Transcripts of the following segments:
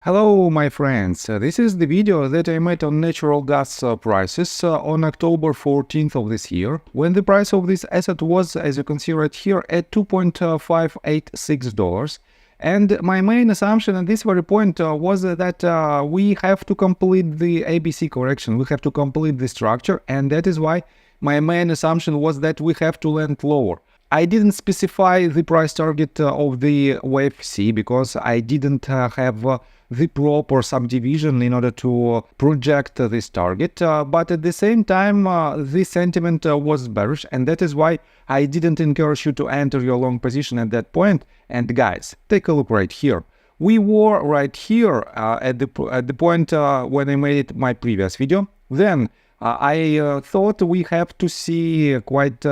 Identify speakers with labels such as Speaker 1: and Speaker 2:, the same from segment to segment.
Speaker 1: Hello my friends, this is the video that I made on natural gas prices on October 14th of this year, when the price of this asset was, as you can see right here, at $2.586. And my main assumption at this very point was that we have to complete the ABC correction, we have to complete the structure, and that is why my main assumption was that we have to land lower. I didn't specify the price target of the wave C because I didn't have the proper subdivision in order to project this target, but at the same time the sentiment was bearish, and that is why I didn't encourage you to enter your long position at that point. And guys, take a look right here. We were right here at the point when I made my previous video. Then I thought we have to see quite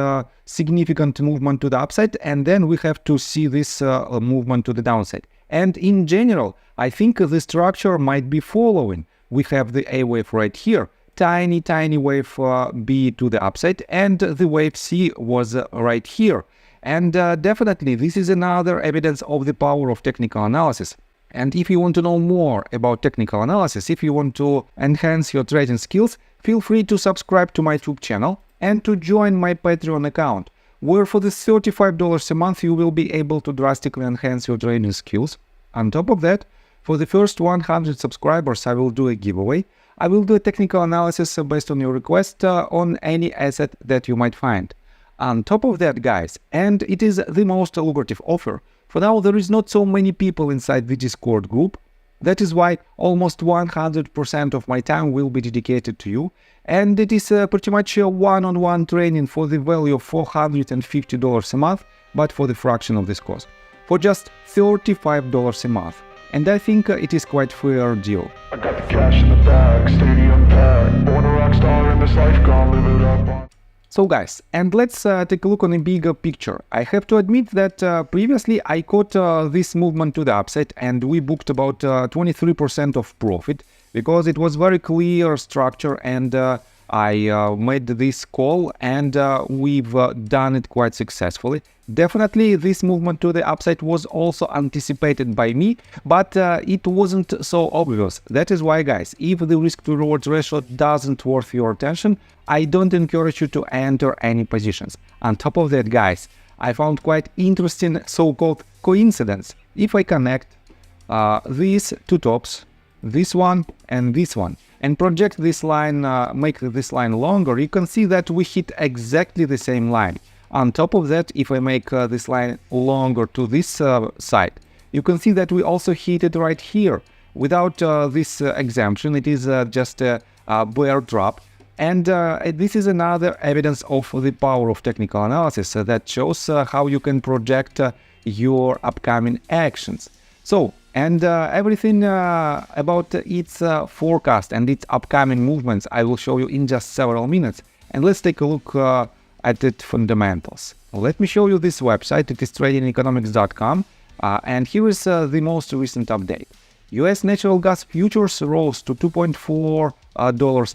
Speaker 1: significant movement to the upside, and then we have to see this movement to the downside. And in general, I think the structure might be following. We have the A wave right here, tiny wave B to the upside, and the wave C was right here. And definitely this is another evidence of the power of technical analysis. And if you want to know more about technical analysis, if you want to enhance your trading skills, feel free to subscribe to my YouTube channel and to join my Patreon account, where for the $35 a month you will be able to drastically enhance your trading skills. On top of that, for the first 100 subscribers I will do a giveaway. I will do a technical analysis based on your request on any asset that you might find. On top of that, guys, and it is the most lucrative offer, for now there is not so many people inside the Discord group. That is why almost 100% of my time will be dedicated to you, and it is pretty much a one-on-one training for the value of $450 a month, but for the fraction of this cost, for just $35 a month. And I think it is quite fair deal.
Speaker 2: I got the cash in the bag, stadium packed, born a rock star in this life, gonna live it up.
Speaker 1: So guys, and let's take a look on a bigger picture. I have to admit that previously I caught this movement to the upside, and we booked about 23% of profit because it was very clear structure, and I made this call, and we've done it quite successfully. Definitely this movement to the upside was also anticipated by me, but it wasn't so obvious. That is why, guys, if the risk to reward ratio doesn't worth your attention, I don't encourage you to enter any positions. On top of that, guys, I found quite interesting so-called coincidence. If I connect these two tops, this one and this one, and project this line, make this line longer, you can see that we hit exactly the same line. On top of that, if I make this line longer to this side, you can see that we also hit it right here. Without this exemption, it is just a bear drop. And this is another evidence of the power of technical analysis that shows how you can project your upcoming actions. So, and everything about its forecast and its upcoming movements I will show you in just several minutes. And let's take a look at its fundamentals. Let me show you this website. It is tradingeconomics.com, and here is the most recent update. US natural gas futures rose to $2.4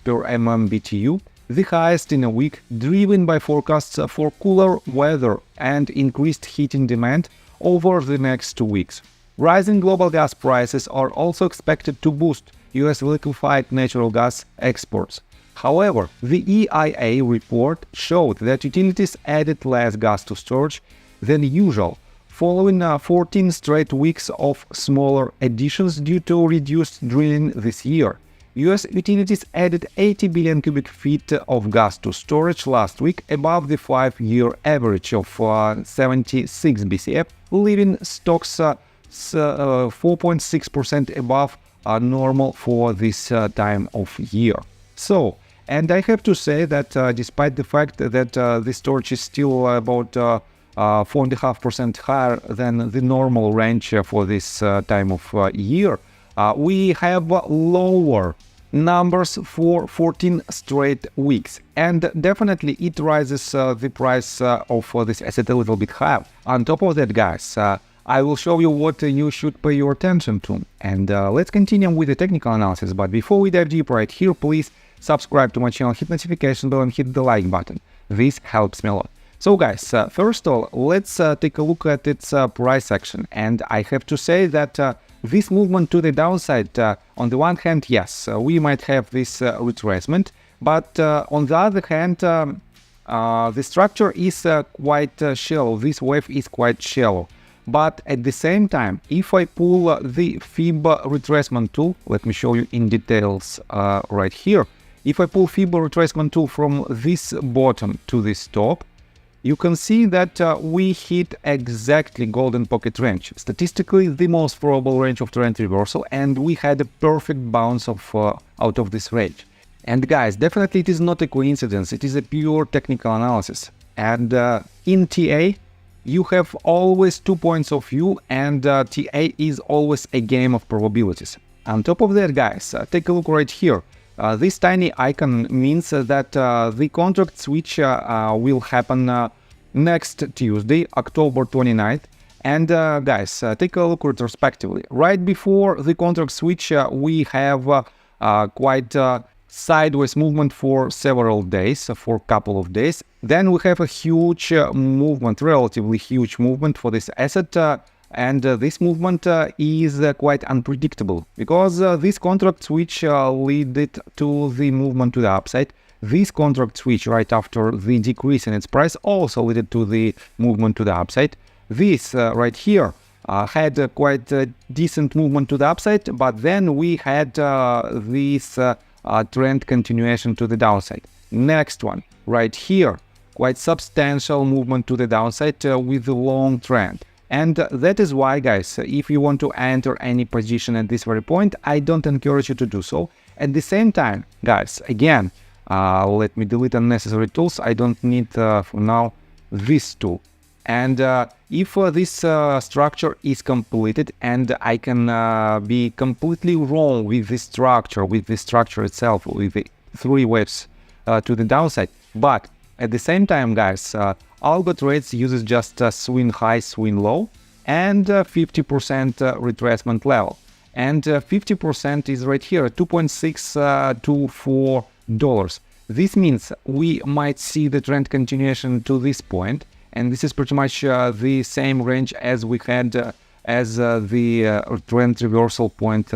Speaker 1: per MMBTU, the highest in a week, driven by forecasts for cooler weather and increased heating demand over the next 2 weeks. Rising global gas prices are also expected to boost US liquefied natural gas exports. However, the EIA report showed that utilities added less gas to storage than usual, following 14 straight weeks of smaller additions due to reduced drilling this year. US utilities added 80 billion cubic feet of gas to storage last week, above the 5-year average of 76 BCF, leaving stocks 4.6% above normal for this time of year. So, and I have to say that despite the fact that the storage is still about 4.5% higher than the normal range for this time of year, we have lower numbers for 14 straight weeks, and definitely it rises the price of this asset a little bit higher. On top of that, guys, I will show you what you should pay your attention to, and let's continue with the technical analysis. But before we dive deep right here, please subscribe to my channel, hit notification bell, and hit the like button. This helps me a lot. So guys, first of all, let's take a look at its price action, and I have to say that this movement to the downside, on the one hand, yes, we might have this retracement, but on the other hand, the structure is quite shallow. This wave is quite shallow. But at the same time, if I pull the Fib retracement tool, let me show you in details right here. If I pull Fib retracement tool from this bottom to this top, you can see that we hit exactly golden pocket range, statistically the most probable range of trend reversal, and we had a perfect bounce of out of this range. And guys, definitely it is not a coincidence, it is a pure technical analysis. And in TA, you have always 2 points of view, and TA is always a game of probabilities. On top of that, guys, take a look right here. This tiny icon means that the contract switch will happen next Tuesday, October 29th. And guys, take a look retrospectively. Right before the contract switch, we have quite sideways movement for several days, for a couple of days. Then we have a huge movement, relatively huge movement for this asset. And this movement is quite unpredictable, because this contract switch led to the movement to the upside. This contract switch right after the decrease in its price also led to the movement to the upside. This right here had quite a decent movement to the upside, but then we had this trend continuation to the downside. Next one right here, quite substantial movement to the downside with a long trend. And that is why, guys, if you want to enter any position at this very point, I don't encourage you to do so. At the same time, guys, again, let me delete unnecessary tools. I don't need for now this tool. And if this structure is completed, and I can be completely wrong with this structure itself, with the 3 waves to the downside, but at the same time, guys, algo trades uses just swing high, swing low, and 50% retracement level. And 50% is right here, $2.624. This means we might see the trend continuation to this point, and this is pretty much the same range as we had as the trend reversal point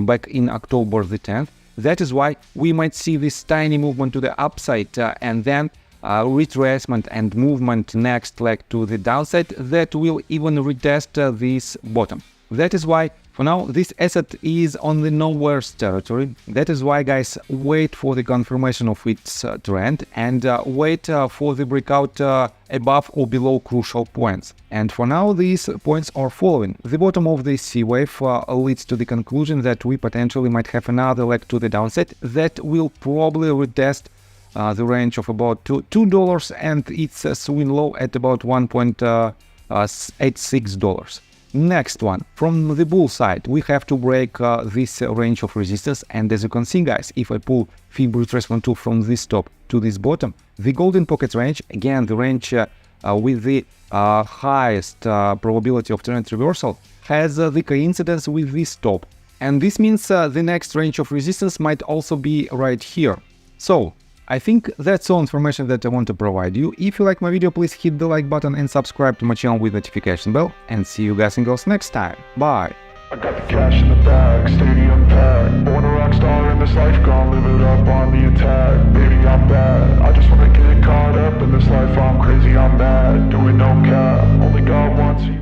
Speaker 1: back in October the 10th. That is why we might see this tiny movement to the upside and then retracement and movement next leg to the downside that will even retest this bottom. That is why for now this asset is on the nowhere's territory. That is why, guys, wait for the confirmation of its trend and wait for the breakout above or below crucial points. And for now these points are following. The bottom of the C wave leads to the conclusion that we potentially might have another leg to the downside that will probably retest the range of about $2 and its swing low at about $1.86. Next one, from the bull side, we have to break this range of resistance, and as you can see, guys, if I pull Fib retracement tool from this top to this bottom, the golden pocket range, again the range with the highest probability of trend reversal, has the coincidence with this top, and this means the next range of resistance might also be right here. So I think that's all information that I want to provide you. If you like my video, please hit the like button and subscribe to my channel with notification bell, and see you guys and girls next time. Bye!
Speaker 2: I got the cash in the bag, stadium packed. Born a rock star in this life, gonna live it up on the attack. Baby, I'm bad, I just wanna get caught up in this life. I'm crazy, I'm mad, doing no cap. Only God wants you.